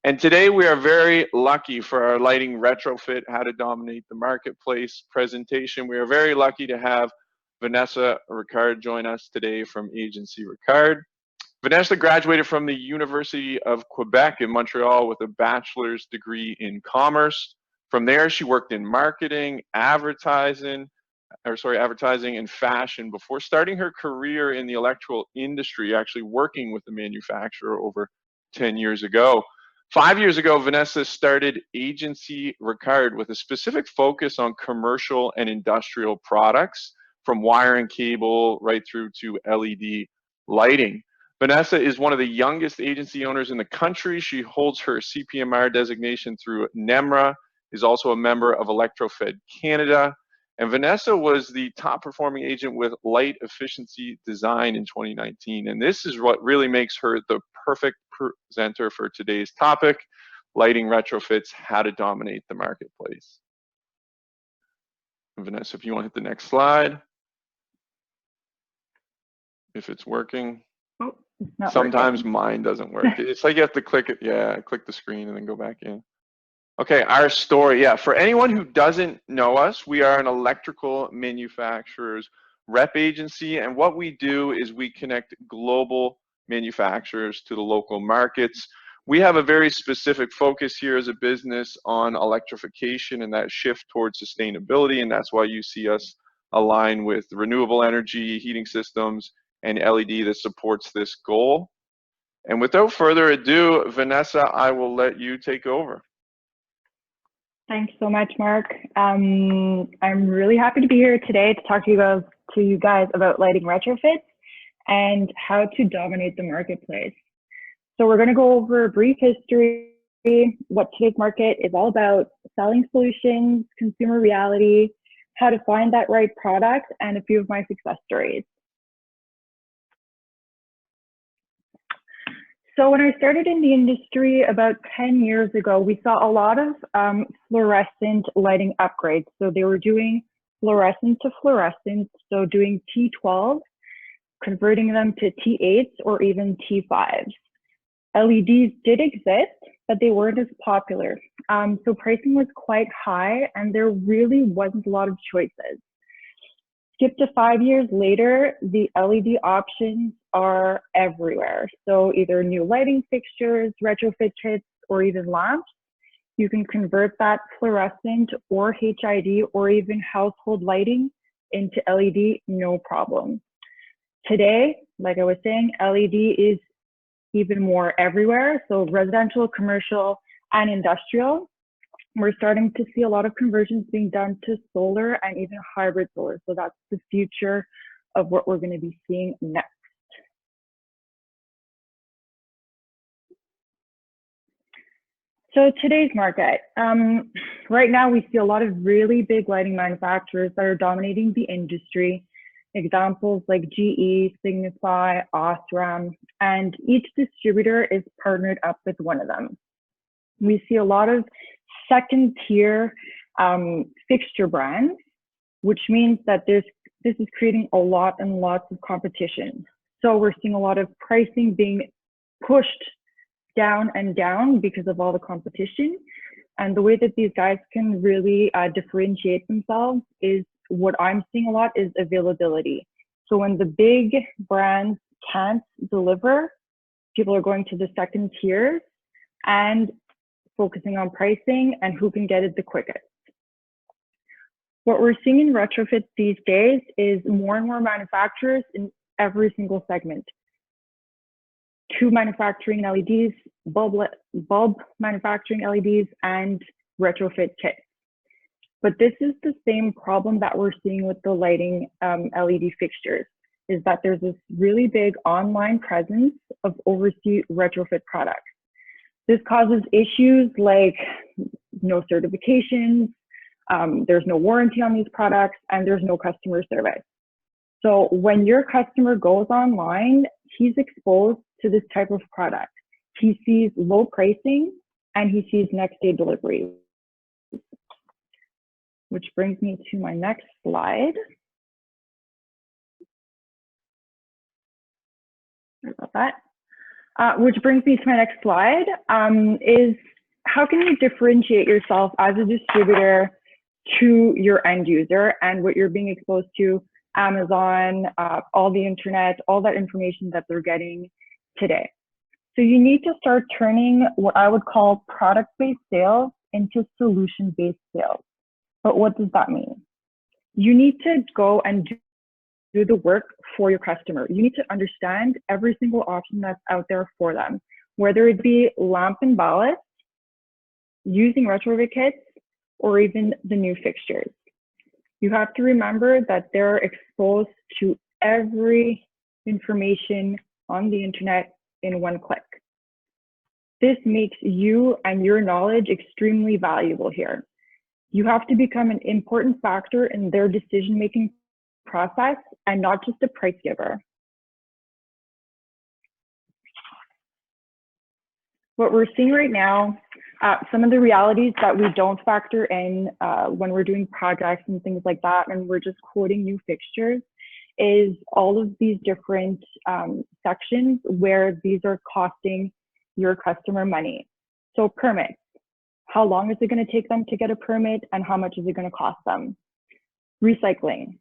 And today we are very lucky for our lighting retrofit, how to dominate the marketplace presentation. We are very lucky to have Vanessa Ricard join us today from Agence Ricard. Vanessa graduated from the University of Quebec in Montreal with a bachelor's degree in commerce. From there, she worked in marketing, advertising and fashion before starting her career in the electrical industry, actually working with the manufacturer over 10 years ago. 5 years ago, Vanessa started Agence Ricard with a specific focus on commercial and industrial products, from wire and cable right through to LED lighting. Vanessa is one of the youngest agency owners in the country. She holds her CPMR designation through NEMRA, is also a member of Retrofit Canada. And Vanessa was the top performing agent with Light Efficiency Design in 2019. And this is what really makes her the perfect presenter for today's topic, lighting retrofits, how to dominate the marketplace. And Vanessa, if you want to hit the next slide. If it's working. Oh, it's not Sometimes working. mine doesn't work. It's like you have to click it. Yeah, click the screen and then go back in. Okay, our story. Yeah, for anyone who doesn't know us, we are an electrical manufacturer's rep agency. And what we do is we connect global manufacturers to the local markets. We have a very specific focus here as a business on electrification and that shift towards sustainability. And that's why you see us align with renewable energy, heating systems, and LED that supports this goal. And without further ado, Vanessa, I will let you take over. Thanks so much, Mark. I'm really happy to be here today to talk to you guys about lighting retrofits and how to dominate the marketplace. So we're going to go over a brief history, what today's market is all about, selling solutions, consumer reality, how to find that right product, and a few of my success stories. So when I started in the industry about 10 years ago, we saw a lot of fluorescent lighting upgrades. So they were doing fluorescent to fluorescent, so doing T12, converting them to T8s or even T5s. LEDs did exist, but they weren't as popular. So pricing was quite high and there really wasn't a lot of choices. Skip to 5 years later, the LED options are everywhere. So either new lighting fixtures, retrofit kits, or even lamps. You can convert that fluorescent or HID or even household lighting into LED, no problem. Today, like I was saying, LED is even more everywhere. So residential, commercial, and industrial. We're starting to see a lot of conversions being done to solar and even hybrid solar. So that's the future of what we're going to be seeing next. So today's market, right now we see a lot of really big lighting manufacturers that are dominating the industry. Examples like GE, Signify, Osram, and each distributor is partnered up with one of them. We see a lot of second tier fixture brands, which means that this is creating a lot and lots of competition. So we're seeing a lot of pricing being pushed down and down because of all the competition. And the way that these guys can really differentiate themselves is, what I'm seeing a lot is availability. So when the big brands can't deliver, people are going to the second tiers and focusing on pricing and who can get it the quickest. What we're seeing in retrofits these days is more and more manufacturers in every single segment. Tube manufacturing LEDs, bulb manufacturing LEDs, and retrofit kits. But this is the same problem that we're seeing with the lighting LED fixtures, is that there's this really big online presence of overseas retrofit products. This causes issues like no certifications, there's no warranty on these products, and there's no customer service. So when your customer goes online, he's exposed to this type of product. He sees low pricing and he sees next day delivery. Which brings me to my next slide. Sorry about that. Which brings me to my next slide, is how can you differentiate yourself as a distributor to your end user and what you're being exposed to, Amazon, all the internet, all that information that they're getting today. So you need to start turning what I would call product-based sales into solution-based sales. But what does that mean? You need to go and do the work for your customer. You need to understand every single option that's out there for them, whether it be lamp and ballast, using retrofit kits, or even the new fixtures. You have to remember that they're exposed to every information on the internet in one click. This makes you and your knowledge extremely valuable here. You have to become an important factor in their decision-making process and not just a price giver. What we're seeing right now, some of the realities that we don't factor in when we're doing projects and things like that, and we're just quoting new fixtures, is all of these different sections where these are costing your customer money. So permits, how long is it going to take them to get a permit and how much is it going to cost them? Recycling.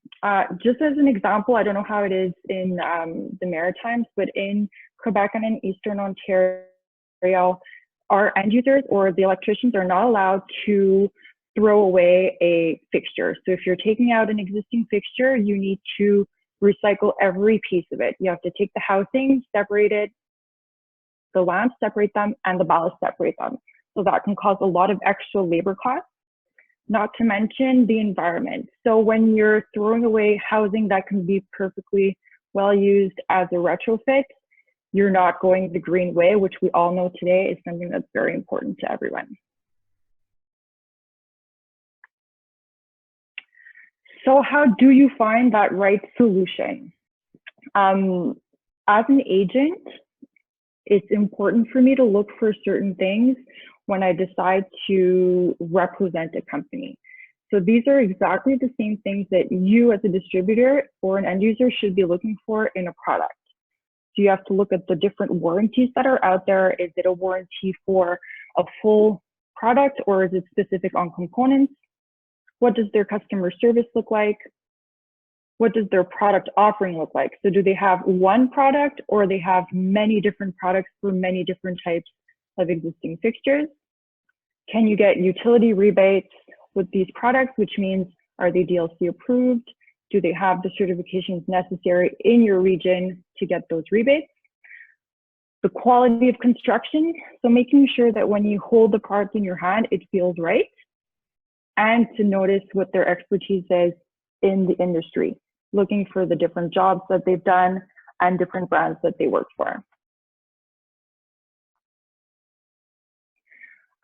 Just as an example, I don't know how it is in the Maritimes, but in Quebec and in Eastern Ontario, our end users or the electricians are not allowed to throw away a fixture. So if you're taking out an existing fixture, you need to recycle every piece of it. You have to take the housing, separate it, the lamps, separate them, and the ballast, separate them. So that can cause a lot of extra labor costs, not to mention the environment. So when you're throwing away housing that can be perfectly well used as a retrofit, you're not going the green way, which we all know today is something that's very important to everyone. So how do you find that right solution? As an agent, it's important for me to look for certain things when I decide to represent a company. So these are exactly the same things that you as a distributor or an end user should be looking for in a product. So you have to look at the different warranties that are out there. Is it a warranty for a full product or is it specific on components? What does their customer service look like? What does their product offering look like? So do they have one product or they have many different products for many different types of existing fixtures? Can you get utility rebates with these products, which means are they DLC approved? Do they have the certifications necessary in your region to get those rebates? The quality of construction, so making sure that when you hold the product in your hand, it feels right, and to notice what their expertise is in the industry, looking for the different jobs that they've done and different brands that they work for.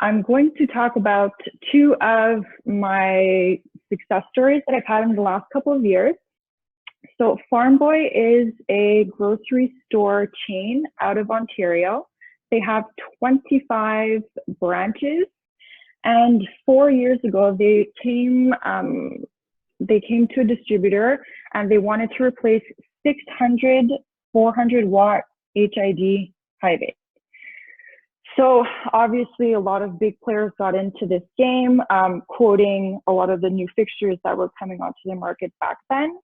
I'm going to talk about two of my success stories that I've had in the last couple of years. So Farm Boy is a grocery store chain out of Ontario. They have 25 branches, and 4 years ago they came to a distributor and they wanted to replace 600 400-watt HID high bay. So obviously a lot of big players got into this game, quoting a lot of the new fixtures that were coming onto the market back then.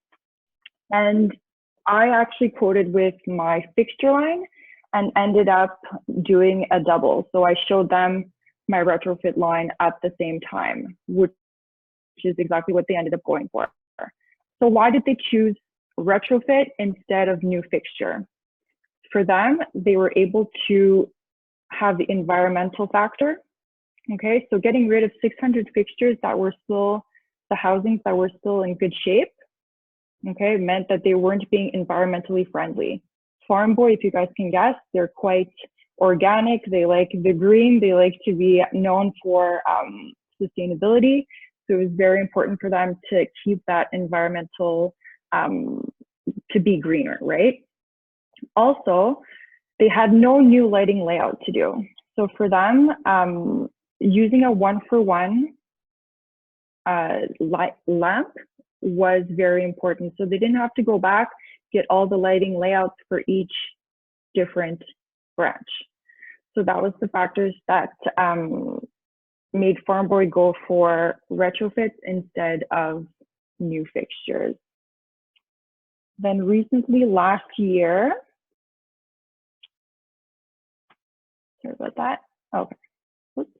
And I actually quoted with my fixture line and ended up doing a double. So I showed them my retrofit line at the same time, which is exactly what they ended up going for. So why did they choose retrofit instead of new fixture? For them, they were able to have the environmental factor. Okay, so getting rid of 600 fixtures that were still, the housings that were still in good shape, okay, meant that they weren't being environmentally friendly. Farm Boy, if you guys can guess, they're quite organic. They like the green. They like to be known for sustainability. So it was very important for them to keep that environmental, to be greener, right? Also, they had no new lighting layout to do. So for them, using a 1-for-1 lamp was very important. So they didn't have to go back, get all the lighting layouts for each different branch. So that was the factors that made Farm Boy go for retrofits instead of new fixtures. Then recently, last year, sorry about that. Okay. Oops.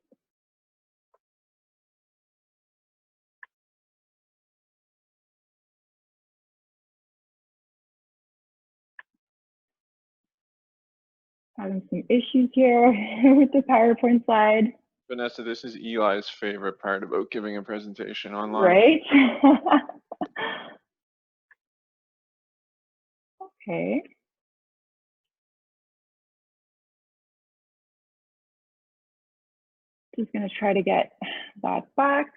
Having some issues here with the PowerPoint slide. Vanessa, this is Eli's favorite part about giving a presentation online. Right? Okay. Just going to try to get that back.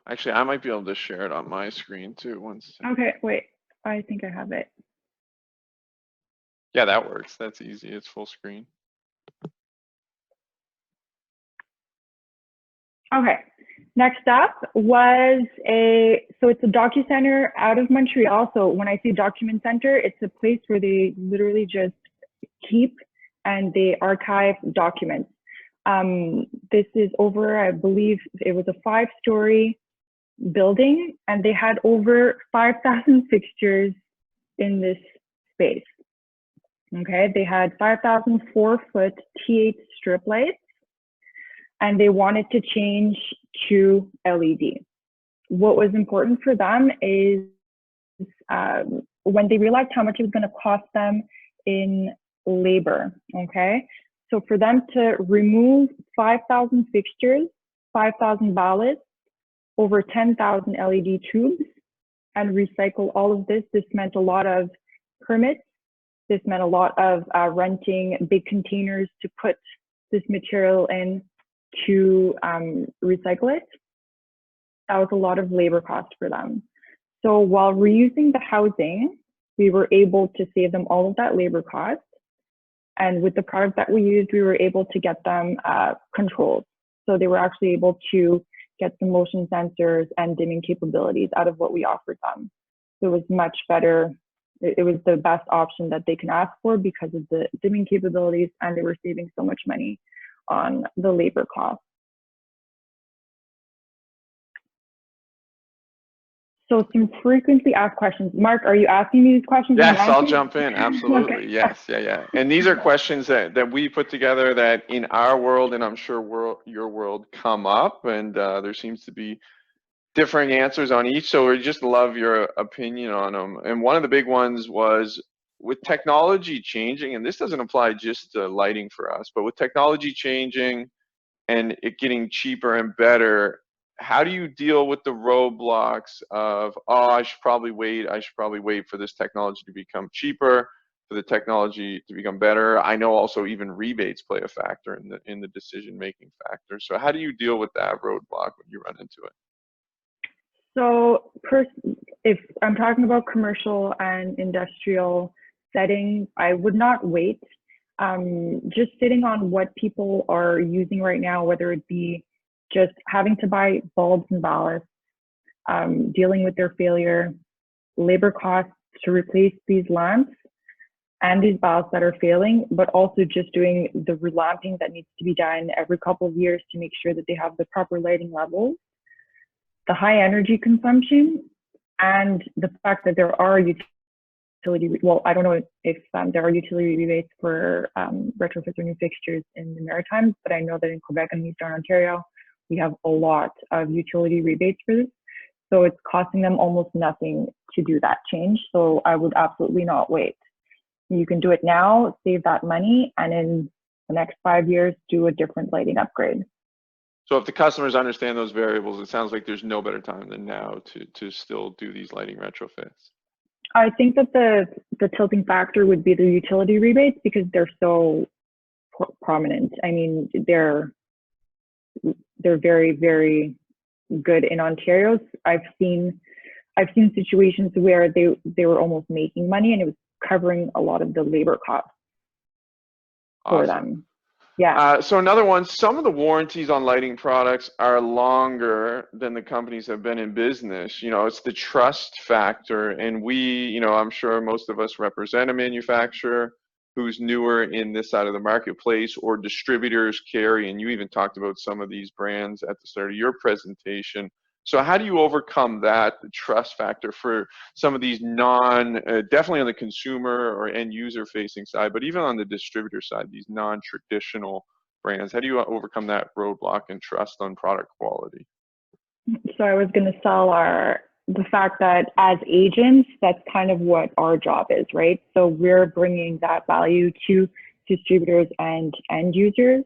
Actually, I might be able to share it on my screen too. One second. Okay, wait. I think I have it. Yeah, that works. That's easy. It's full screen. Okay. Next up was it's a DocuCenter out of Montreal. So when I say document center, it's a place where they literally just keep and they archive documents. This is over, I believe it was a 5-story building, and they had over 5,000 fixtures in this space. Okay, they had 5,000 4-foot T8 strip lights, and they wanted to change to LED. What was important for them is when they realized how much it was going to cost them in labor, okay? So for them to remove 5,000 fixtures, 5,000 ballasts, over 10,000 LED tubes, and recycle all of this, this meant a lot of permits. This meant a lot of renting big containers to put this material in to recycle it. That was a lot of labor cost for them. So while reusing the housing, we were able to save them all of that labor cost. And with the product that we used, we were able to get them controls. So they were actually able to get some motion sensors and dimming capabilities out of what we offered them. It was much better. It was the best option that they can ask for because of the dimming capabilities, and they were saving so much money on the labor cost. So some frequently asked questions. Mark, are you asking me these questions? Yes, I'll jump in. Absolutely. Okay. Yes. Yeah. And these are questions that we put together that in our world, and I'm sure your world, come up, and there seems to be differing answers on each. So we just love your opinion on them. And one of the big ones was, with technology changing, and this doesn't apply just to lighting for us, but with technology changing and it getting cheaper and better, how do you deal with the roadblocks of, oh, I should probably wait for this technology to become cheaper, for the technology to become better? I know also even rebates play a factor in the decision-making factor. So how do you deal with that roadblock when you run into it? So if I'm talking about commercial and industrial settings, I would not wait. Just sitting on what people are using right now, whether it be just having to buy bulbs and ballasts, dealing with their failure, labor costs to replace these lamps and these ballasts that are failing, but also just doing the relamping that needs to be done every couple of years to make sure that they have the proper lighting levels, the high energy consumption, and the fact that there are well, I don't know if there are utility rebates for retrofits or new fixtures in the Maritimes, but I know that in Quebec and Eastern Ontario, we have a lot of utility rebates for this. So it's costing them almost nothing to do that change. So I would absolutely not wait. You can do it now, save that money, and in the next 5 years, do a different lighting upgrade. So if the customers understand those variables, it sounds like there's no better time than now to still do these lighting retrofits. I think that the tilting factor would be the utility rebates because they're so prominent. I mean, they're very, very good in Ontario. I've seen situations where they were almost making money and it was covering a lot of the labor costs for them. Yeah. So another one, some of the warranties on lighting products are longer than the companies have been in business. You know, it's the trust factor. And we, you know, I'm sure most of us represent a manufacturer who's newer in this side of the marketplace, or distributors carry, and you even talked about some of these brands at the start of your presentation. So how do you overcome that, the trust factor for some of these definitely on the consumer or end user facing side, but even on the distributor side, these non-traditional brands? How do you overcome that roadblock and trust on product quality? So I was going to sell the fact that as agents, that's kind of what our job is, right? So we're bringing that value to distributors and end users.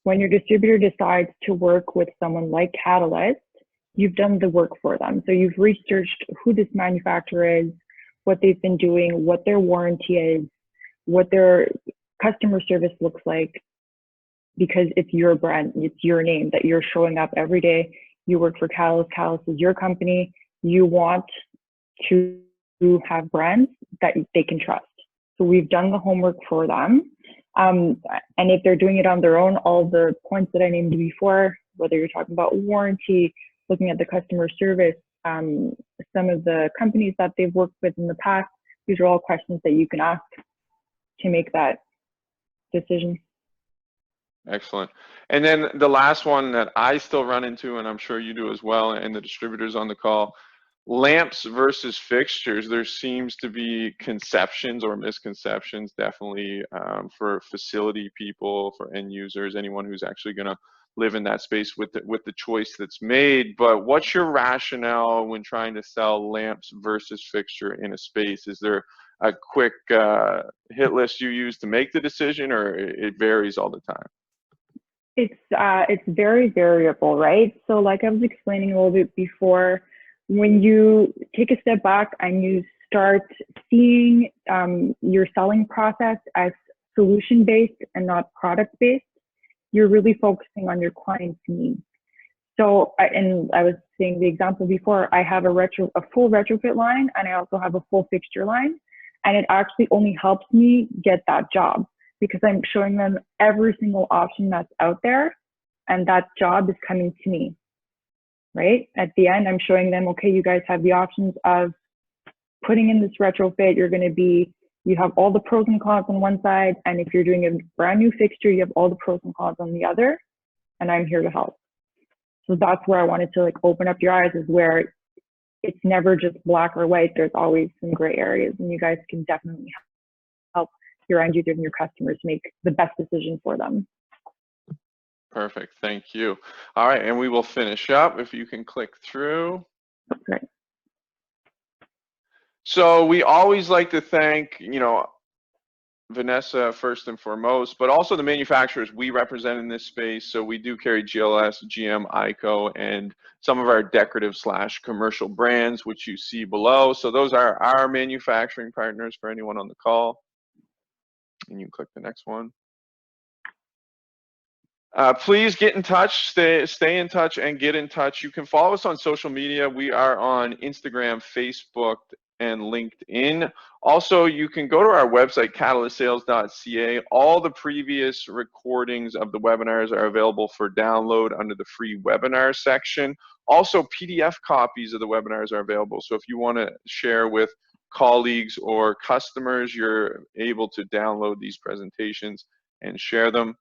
When your distributor decides to work with someone like Catalyst, you've done the work for them. So you've researched who this manufacturer is, what they've been doing, what their warranty is, what their customer service looks like, because it's your brand, it's your name that you're showing up every day. You work for Catalyst, Catalyst is your company. You want to have brands that they can trust. So we've done the homework for them. And if they're doing it on their own, all the points that I named before, whether you're talking about warranty, looking at the customer service, some of the companies that they've worked with in the past, these are all questions that you can ask to make that decision. Excellent. And then the last one that I still run into, and I'm sure you do as well, and the distributors on the call, lamps versus fixtures. There seems to be conceptions or misconceptions, definitely, for facility people, for end users, anyone who's actually going to live in that space with the choice that's made. But what's your rationale when trying to sell lamps versus fixture in a space? Is there a quick hit list you use to make the decision, or it varies all the time? It's very variable, right? So like I was explaining a little bit before, when you take a step back and you start seeing your selling process as solution-based and not product-based, you're really focusing on your client's needs. So, and I was saying the example before, I have a full retrofit line, and I also have a full fixture line, and it actually only helps me get that job because I'm showing them every single option that's out there, and that job is coming to me, right? At the end, I'm showing them, okay, you guys have the options of putting in this retrofit. You have all the pros and cons on one side, and if you're doing a brand new fixture, you have all the pros and cons on the other, and I'm here to help. So that's where I wanted to like open up your eyes, is where it's never just black or white. There's always some gray areas, and you guys can definitely help your end users and your customers make the best decision for them. Perfect, thank you. All right, and we will finish up if you can click through. Great. So we always like to thank, you know, Vanessa first and foremost, but also the manufacturers we represent in this space. So we do carry GLS, GM, ICO, and some of our decorative / commercial brands, which you see below. So those are our manufacturing partners for anyone on the call. And you can click the next one. Please get in touch, stay in touch and get in touch. You can follow us on social media. We are on Instagram, Facebook, and LinkedIn. Also, you can go to our website, catalystsales.ca. All the previous recordings of the webinars are available for download under the free webinar section. Also, PDF copies of the webinars are available. So if you want to share with colleagues or customers, you're able to download these presentations and share them.